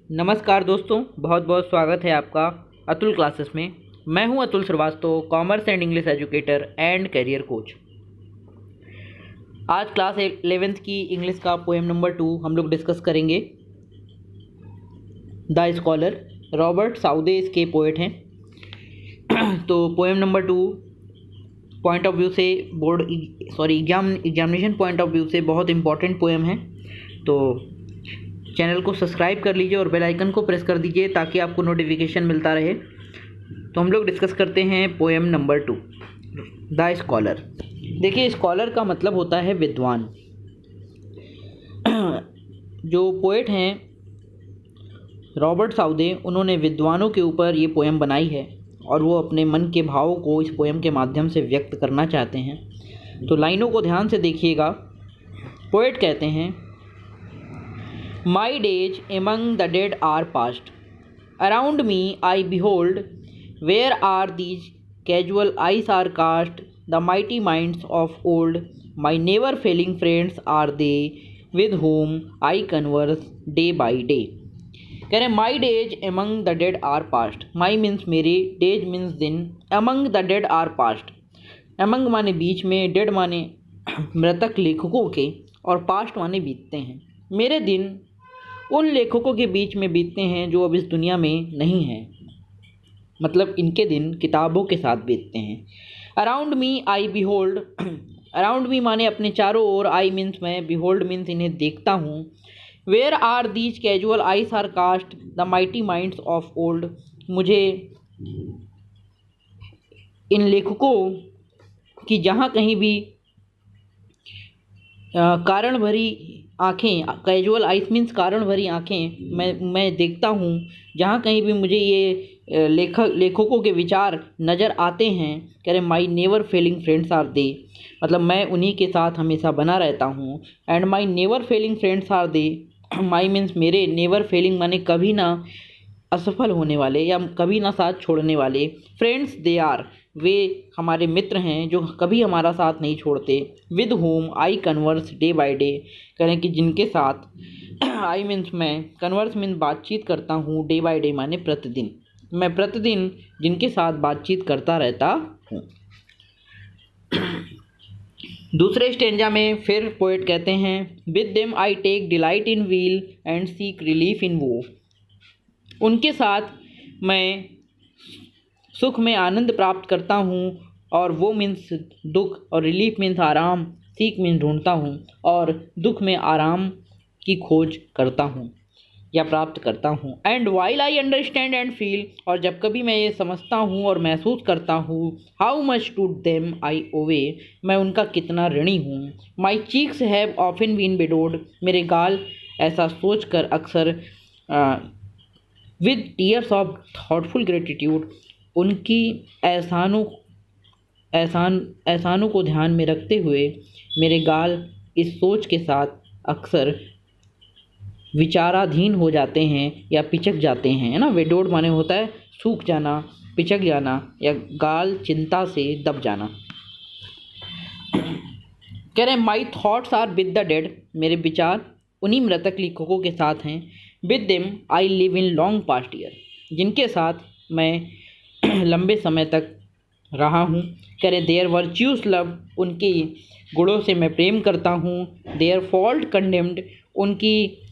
नमस्कार दोस्तों, बहुत बहुत स्वागत है आपका अतुल क्लासेस में। मैं हूं Atul Shrivastava, commerce and English educator and career coach. आज क्लास 11th की इंग्लिश का पोएम नंबर 2 हम लोग डिस्कस करेंगे। द स्कॉलर, रॉबर्ट साउदे इसके पोएट हैं। तो poem number 2 point of view से एग्जामिनेशन पॉइंट ऑफ व्यू से बहुत इंपॉर्टेंट पोएम है। तो चैनल को सब्सक्राइब कर लीजिए और बेल आइकन को प्रेस कर दीजिए ताकि आपको नोटिफिकेशन मिलता रहे। तो हम लोग डिस्कस करते हैं पोएम नंबर 2, द स्कॉलर। देखिए, स्कॉलर का मतलब होता है विद्वान। जो पोएट हैं रॉबर्ट साउदे, उन्होंने विद्वानों के ऊपर ये पोएम बनाई है और वो अपने मन के भावों को इस पोएम के माध्यम से व्यक्त करना चाहते हैं। तो लाइनों को ध्यान से देखिएगा। पोएट कहते हैं, My days among the dead are past. Around me I behold, where are these casual eyes are cast, the mighty minds of old, my never failing friends are they, with whom I converse day by day. कह रहे my days among the dead are past. My means मेरे, days means दिन, among the dead are past. among माने बीच में, dead माने मृतक लेखकों के, और past माने बीतते हैं। मेरे दिन उन लेखकों के बीच में बीतते हैं जो अब इस दुनिया में नहीं हैं, मतलब इनके दिन किताबों के साथ बीतते हैं। Around me I behold, around me माने अपने चारों ओर, आई मीन्स मैं, बिहोल्ड मीन्स इन्हें देखता हूँ। Where are these casual eyes are cast, the mighty minds of old, मुझे इन लेखकों की जहाँ कहीं भी कारण भरी आँखें, कैजुअल आइस मीन्स कारण भरी आँखें, मैं देखता हूँ। जहाँ कहीं भी मुझे ये लेखकों के विचार नज़र आते हैं। कह रहे my never failing friends are they, मतलब मैं उन्हीं के साथ हमेशा बना रहता हूँ। And my never failing friends are they, my means मेरे, नेवर फेलिंग माने कभी ना असफल होने वाले या कभी ना साथ छोड़ने वाले। फ्रेंड्स दे आर, वे हमारे मित्र हैं जो कभी हमारा साथ नहीं छोड़ते। With home I converse day by day, करें कि जिनके साथ आई मीन्स मैं, कन्वर्स मीन्स बातचीत करता हूँ, डे बाय डे माने प्रतिदिन, मैं प्रतिदिन जिनके साथ बातचीत करता रहता हूँ। दूसरे स्टेंजा में फिर पोएट कहते हैं, with them I take delight in weal and seek relief in woe, उनके साथ मैं सुख में आनंद प्राप्त करता हूँ, और वो मीन्स दुख, और रिलीफ मीन्स आराम, सीख मीन्स ढूंढता हूँ, और दुख में आराम की खोज करता हूँ या प्राप्त करता हूँ। And while I understand and feel, और जब कभी मैं ये समझता हूँ और महसूस करता हूँ, how much to them I owe, मैं उनका कितना ऋणी हूँ। My cheeks have often been bedewed, मेरे गाल ऐसा सोच कर अक्सर with tears of thoughtful gratitude, उनकी एहसानों को ध्यान में रखते हुए मेरे गाल इस सोच के साथ अक्सर विचाराधीन हो जाते हैं या पिचक जाते हैं, है ना। वेडोड माने होता है सूख जाना, पिचक जाना, या गाल चिंता से दब जाना। कह रहे हैं my thoughts are with the dead, मेरे विचार उन्हीं मृतक लेखकों के साथ हैं। With them I live in long past year, जिनके साथ मैं लंबे समय तक रहा हूँ। कह रहे देयर वर्च्यूज लव, उनकी गुणों से मैं प्रेम करता हूँ। देयर फॉल्ट कंडेम्ड, उनकी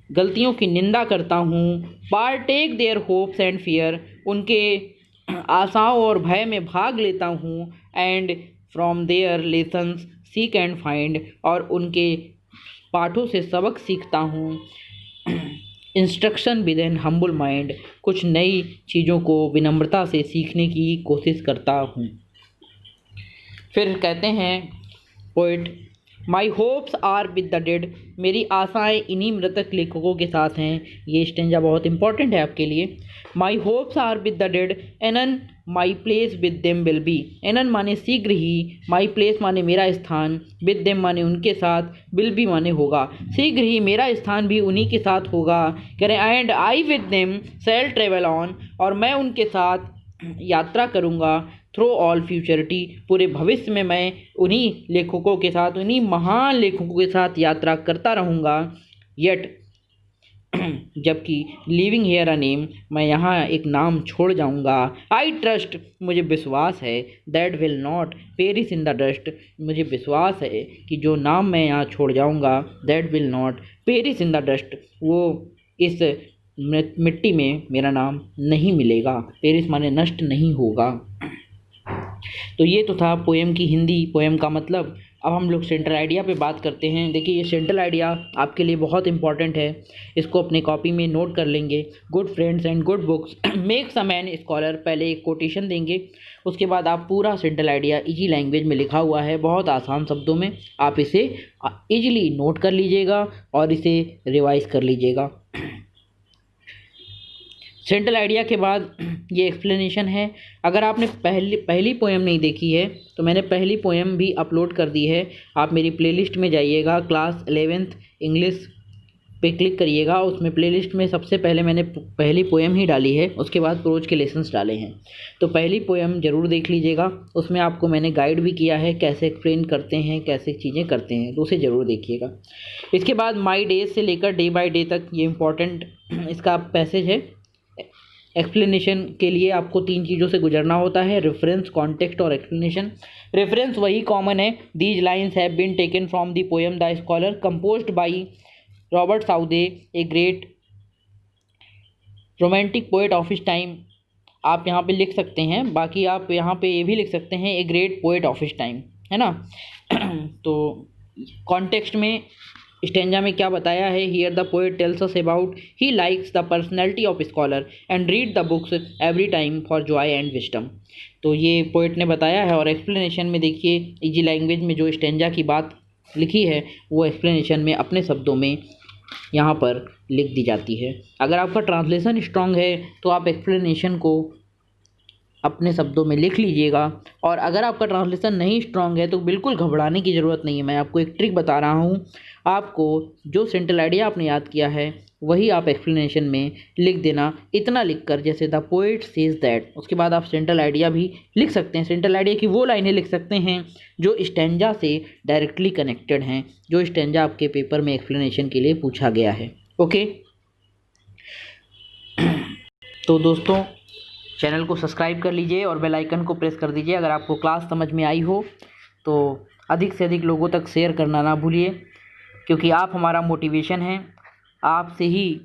गलतियों की निंदा करता हूँ। Partake their hopes and fear, उनके आशाओं और भय में भाग लेता हूँ। And from their lessons seek and find, और उनके पाठों से सबक सीखता हूँ। Instruction with an humble mind, कुछ नई चीज़ों को विनम्रता से सीखने की कोशिश करता हूँ। फिर कहते हैं poet, my hopes are with the dead, मेरी आशाएं इन्हीं मृतक लेखकों के साथ हैं। ये स्टेंजा बहुत इंपॉर्टेंट है आपके लिए। My hopes are with the dead, anon my place with them will be, anon माने शीघ्र ही, माई प्लेस माने मेरा स्थान, विद देम माने उनके साथ, विल बी माने होगा, शीघ्र ही मेरा स्थान भी उन्हीं के साथ होगा। कह रहे and I with them shall travel on, और मैं उनके साथ यात्रा करूँगा। थ्रू ऑल फ्यूचरिटी, पूरे भविष्य में मैं उन्हीं लेखकों के साथ, उन्हीं महान लेखकों के साथ यात्रा करता रहूँगा। येट जबकि लिविंग हेयर अ नेम, मैं यहाँ एक नाम छोड़ जाऊँगा। आई ट्रस्ट, मुझे विश्वास है। That will not perish in the dust, मुझे विश्वास है कि जो नाम मैं यहाँ छोड़ जाऊँगा, that will not perish in the dust, वो इस मिट्टी में मेरा नाम नहीं मिलेगा। पेरिश माने नष्ट नहीं होगा। तो ये तो था पोएम की हिंदी, पोएम का मतलब। अब हम लोग सेंट्रल आइडिया पे बात करते हैं। देखिए, ये सेंट्रल आइडिया आपके लिए बहुत इंपॉर्टेंट है, इसको अपने कॉपी में नोट कर लेंगे। Good friends and good books makes a man scholar, पहले एक कोटेशन देंगे, उसके बाद आप पूरा सेंट्रल आइडिया इजी लैंग्वेज में लिखा हुआ है, बहुत आसान शब्दों में, आप इसे इजीली नोट कर लीजिएगा और इसे रिवाइज कर लीजिएगा। सेंट्रल आइडिया के बाद ये एक्सप्लेनेशन है। अगर आपने पहली पोएम नहीं देखी है तो मैंने पहली पोएम भी अपलोड कर दी है, आप मेरी प्लेलिस्ट में जाइएगा, क्लास 11th इंग्लिश पे क्लिक करिएगा, उसमें प्लेलिस्ट में सबसे पहले मैंने पहली पोएम ही डाली है, उसके बाद प्रोज के लेसन्स डाले हैं। तो पहली पोएम ज़रूर देख लीजिएगा, उसमें आपको मैंने गाइड भी किया है कैसे एक्सप्लेन करते हैं, कैसे चीज़ें करते हैं, तो उसे ज़रूर देखिएगा। इसके बाद माई डेज से लेकर डे बाय डे तक, ये इम्पॉर्टेंट इसका पैसेज है। एक्सप्लेनेशन के लिए आपको 3 चीज़ों से गुजरना होता है, रेफरेंस, कॉन्टेक्स्ट और एक्सप्लेनेशन। रेफरेंस वही कॉमन है, these lines have been taken from the poem the scholar composed by Robert Southey, a great romantic poet of his time. आप यहाँ पे लिख सकते हैं, बाकी आप यहाँ पे ये भी लिख सकते हैं, a great poet of his time, है ना। तो कॉन्टेक्स्ट में स्टेंजा में क्या बताया है, here the poet tells us about he likes the personality of scholar and read the books every time for Joy and wisdom. तो ये पोएट ने बताया है। और एक्सप्लेनेशन में देखिए, इजी लैंग्वेज में जो स्टेंजा की बात लिखी है वो एक्सप्लेनेशन में अपने शब्दों में यहाँ पर लिख दी जाती है। अगर आपका ट्रांसलेशन स्ट्रांग है तो आप एक्सप्लेनेशन को अपने शब्दों में लिख लीजिएगा, और अगर आपका ट्रांसलेशन नहीं स्ट्रांग है तो बिल्कुल घबराने की ज़रूरत नहीं है। मैं आपको एक ट्रिक बता रहा हूँ, आपको जो सेंट्रल आइडिया आपने याद किया है वही आप एक्सप्लेनेशन में लिख देना, इतना लिखकर, जैसे द पोएट सेज दैट, उसके बाद आप सेंट्रल आइडिया भी लिख सकते हैं। सेंट्रल आइडिया की वो लाइनें लिख सकते हैं जो स्टेंजा से डायरेक्टली कनेक्टेड हैं, जो स्टेंजा आपके पेपर में एक्सप्लेनेशन के लिए पूछा गया है। ओके, तो दोस्तों चैनल को सब्सक्राइब कर लीजिए और बेल आइकन को प्रेस कर दीजिए। अगर आपको क्लास समझ में आई हो तो अधिक से अधिक लोगों तक शेयर करना ना भूलिए, क्योंकि आप हमारा मोटिवेशन हैं, आपसे ही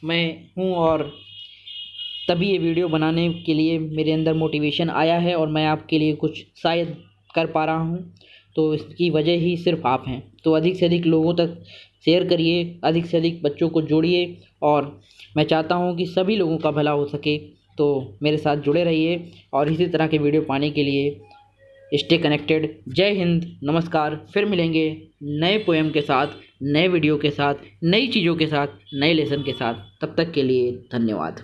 मैं हूँ, और तभी ये वीडियो बनाने के लिए मेरे अंदर मोटिवेशन आया है और मैं आपके लिए कुछ शायद कर पा रहा हूँ, तो इसकी वजह ही सिर्फ आप हैं। तो अधिक से अधिक लोगों तक शेयर करिए, अधिक से अधिक बच्चों को जोड़िए, और मैं चाहता हूँ कि सभी लोगों का भला हो सके। तो मेरे साथ जुड़े रहिए और इसी तरह के वीडियो पाने के लिए स्टे कनेक्टेड। जय हिंद, नमस्कार। फिर मिलेंगे नए पोएम के साथ, नए वीडियो के साथ, नई चीज़ों के साथ, नए लेसन के साथ। तब तक के लिए धन्यवाद।